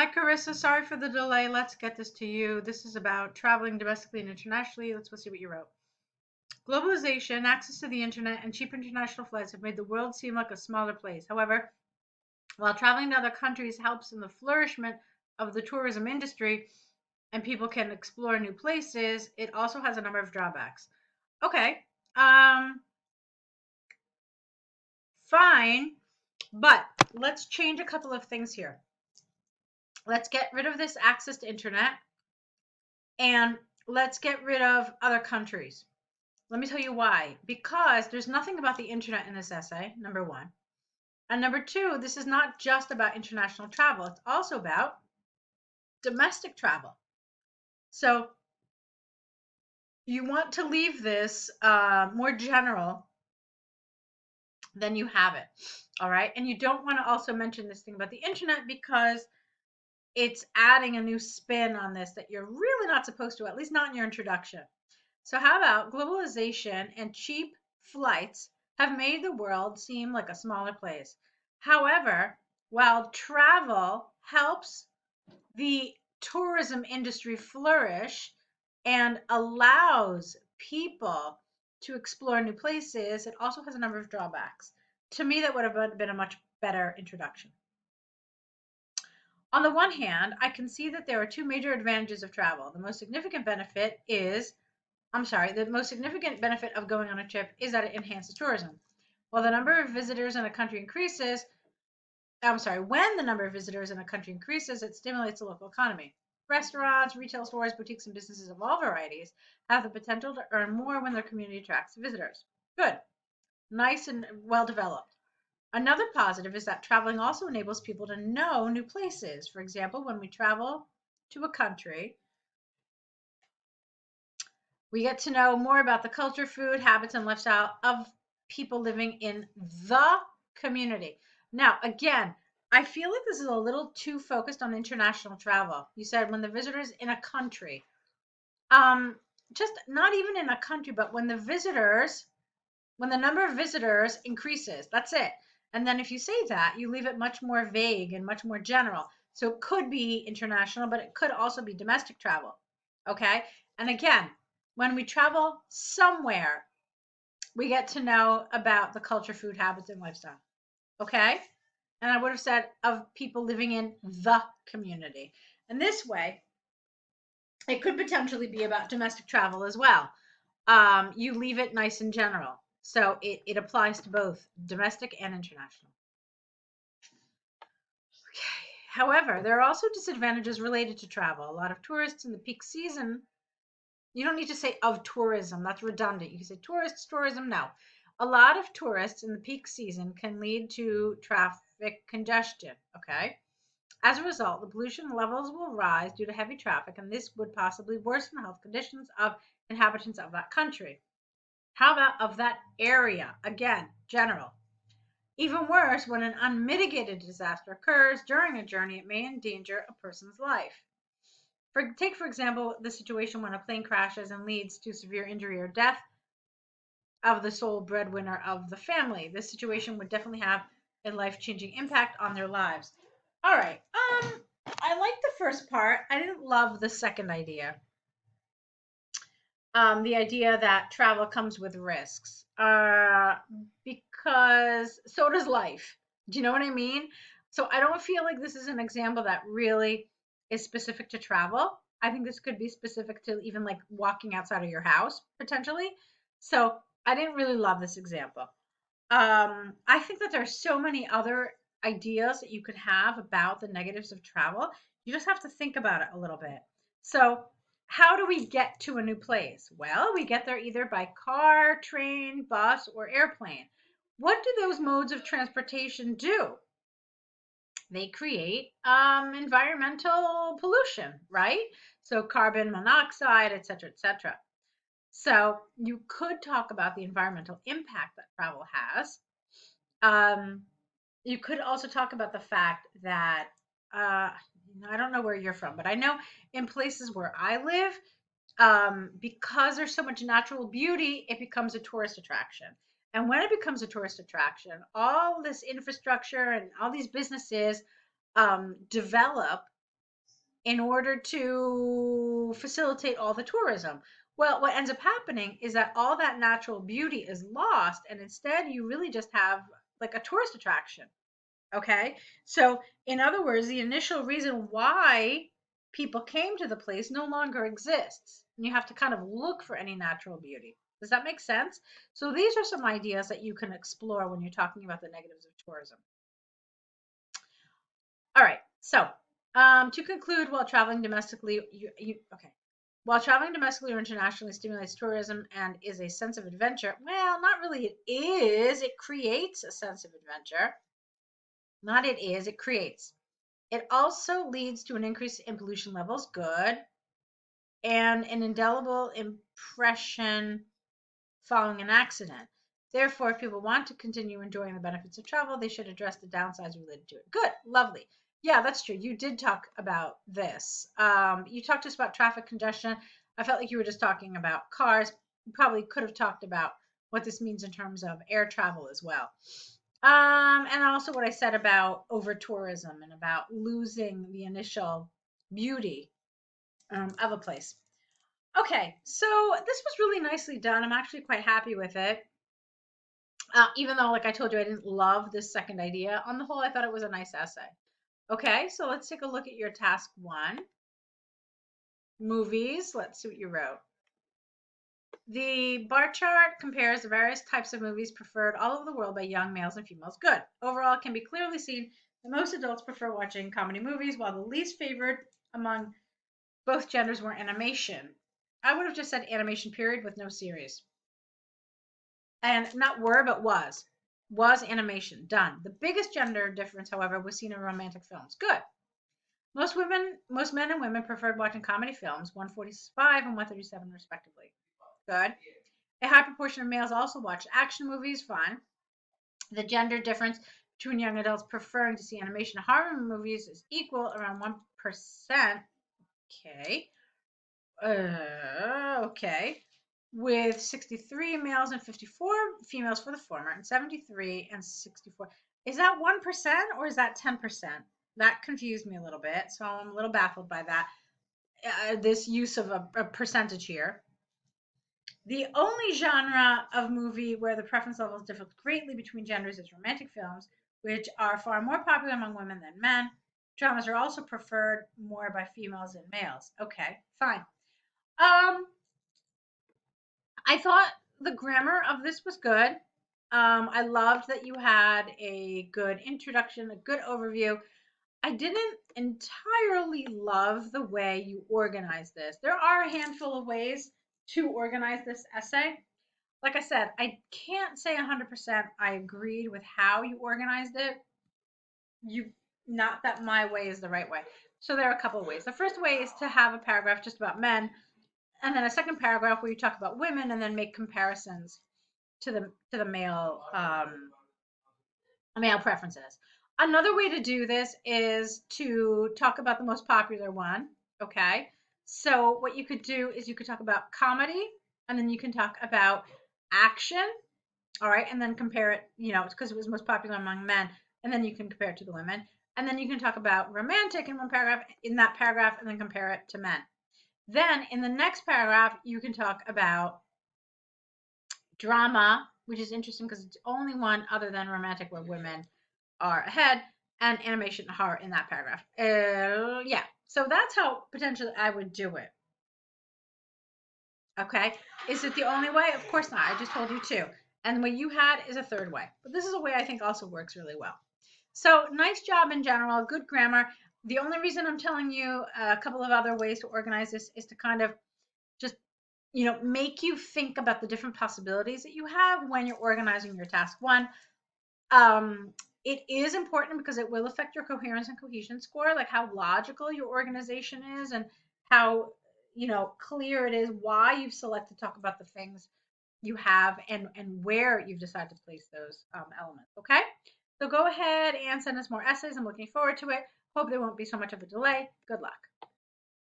Hi, Carissa. Sorry for the delay. Let's get this to you. This is about traveling domestically and internationally. Let's see what you wrote. Globalization, access to the internet, and cheap international flights have made the world seem like a smaller place. However, while traveling to other countries helps in the flourishment of the tourism industry and people can explore new places, it also has a number of drawbacks. Okay, fine, but let's change a couple of things here. Let's get rid of this access to internet and let's get rid of other countries. Let me tell you why. Because there's nothing about the internet in this essay, number one. And number two, this is not just about international travel, it's also about domestic travel. So you want to leave this more general than you have it. All right. And you don't want to also mention this thing about the internet because it's adding a new spin on this that you're really not supposed to, at least not in your introduction. So, how about globalization and cheap flights have made the world seem like a smaller place? However, while travel helps the tourism industry flourish and allows people to explore new places, it also has a number of drawbacks. To me, that would have been a much better introduction. On the one hand, I can see that there are two major advantages of travel. The most significant benefit of going on a trip is that it enhances tourism. While the number of visitors in a country increases, when the number of visitors in a country increases, it stimulates the local economy. Restaurants, retail stores, boutiques, and businesses of all varieties have the potential to earn more when their community attracts visitors. Good. Nice and well developed. Another positive is that traveling also enables people to know new places. For example, when we travel to a country, we get to know more about the culture, food, habits, and lifestyle of people living in the community. Now, again, I feel like this is a little too focused on international travel. You said when the visitors in a country, just not even in a country, but when the number of visitors increases, that's it. And then if you say that, you leave it much more vague and much more general. So it could be international, but it could also be domestic travel. Okay. And again, when we travel somewhere, we get to know about the culture, food, habits, and lifestyle. Okay. And I would have said of people living in the community. And this way, it could potentially be about domestic travel as well. You leave it nice and general. So it applies to both domestic and international. Okay. However, there are also disadvantages related to travel. A lot of tourists in the peak season, you don't need to say of tourism, that's redundant. You can say tourists, tourism, no. A lot of tourists in the peak season can lead to traffic congestion, okay? As a result, the pollution levels will rise due to heavy traffic, and this would possibly worsen the health conditions of inhabitants of that country. How about of that area? Again, general. Even worse, when an unmitigated disaster occurs during a journey, it may endanger a person's life. Take, for example, the situation when a plane crashes and leads to severe injury or death of the sole breadwinner of the family. This situation would definitely have a life-changing impact on their lives. All right. I like the first part. I didn't love the second idea. The idea that travel comes with risks. Because so does life. Do you know what I mean? So I don't feel like this is an example that really is specific to travel. I think this could be specific to even like walking outside of your house potentially. So I didn't really love this example. I think that there's so many other ideas that you could have about the negatives of travel. You just have to think about it a little bit. So, how do we get to a new place? Well, we get there either by car, train, bus, or airplane. What do those modes of transportation do? They create environmental pollution, right? So, carbon monoxide, et cetera, et cetera. So, you could talk about the environmental impact that travel has. Um, you could also talk about the fact that I don't know where you're from, but I know in places where I live, because there's so much natural beauty, it becomes a tourist attraction. And when it becomes a tourist attraction, all this infrastructure and all these businesses develop in order to facilitate all the tourism. Well, what ends up happening is that all that natural beauty is lost, and instead you really just have like a tourist attraction. Okay. So, in other words, the initial reason why people came to the place no longer exists. And you have to kind of look for any natural beauty. Does that make sense? So, these are some ideas that you can explore when you're talking about the negatives of tourism. All right. So, to conclude, while traveling domestically, okay. While traveling domestically or internationally stimulates tourism and is a sense of adventure, well, not really. It is. It creates a sense of adventure. Not it is. It creates. It also leads to an increase in pollution levels, good, and an indelible impression following an accident. Therefore, if people want to continue enjoying the benefits of travel, they should address the downsides related to it. Good, lovely. Yeah, that's true. You did talk about this. You talked to us about traffic congestion. I felt like you were just talking about cars. You probably could have talked about what this means in terms of air travel as well. And also what I said about over tourism and about losing the initial beauty of a place. Okay, so this was really nicely done. I'm actually quite happy with it. Even though, like I told you, I didn't love this second idea. On the whole, I thought it was a nice essay. Okay, so let's take a look at your task one. Movies. Let's see what you wrote. The bar chart compares the various types of movies preferred all over the world by young males and females. Good. Overall, it can be clearly seen that most adults prefer watching comedy movies, while the least favored among both genders were animation. I would have just said animation, period, with no series. And not were, but was. Was animation. Done. The biggest gender difference, however, was seen in romantic films. Good. Most men and women preferred watching comedy films, 145 and 137 respectively. Good. A high proportion of males also watched action movies. Fun. The gender difference between young adults preferring to see animation and horror movies is equal, around 1%. Okay. Okay. With 63 males and 54 females for the former, and 73 and 64. Is that 1% or is that 10%? That confused me a little bit, so I'm a little baffled by that. This use of a percentage here. The only genre of movie where the preference levels differ greatly between genders is romantic films, which are far more popular among women than men. Dramas are also preferred more by females than males. Okay, fine. I thought the grammar of this was good. I loved that you had a good introduction, a good overview. I didn't entirely love the way you organized this. There are a handful of ways to organize this essay. Like I said, I can't say 100% I agreed with how you organized it. You Not that my way is the right way. So there are a couple of ways. The first way is to have a paragraph just about men, and then a second paragraph where you talk about women, and then make comparisons to the male preferences. Another way to do this is to talk about the most popular one. Okay, so what you could do is you could talk about comedy, and then you can talk about action. All right, and then compare it, because it was most popular among men, and then you can compare it to the women, and then you can talk about romantic in that paragraph, and then compare it to men. Then in the next paragraph, you can talk about drama, which is interesting because it's the only one other than romantic where women are ahead, and animation and horror in that paragraph. Yeah, so that's how potentially I would do it. Okay, is it the only way? Of course not. I just told you two. And what you had is a third way. But this is a way I think also works really well. So nice job in general, good grammar. The only reason I'm telling you a couple of other ways to organize this is to kind of just make you think about the different possibilities that you have when you're organizing your task one. It is important because it will affect your coherence and cohesion score, like how logical your organization is and how clear it is why you've selected to talk about the things you have and where you've decided to place those elements. Okay, so go ahead and send us more essays. I'm looking forward to it. Hope there won't be so much of a delay. Good luck.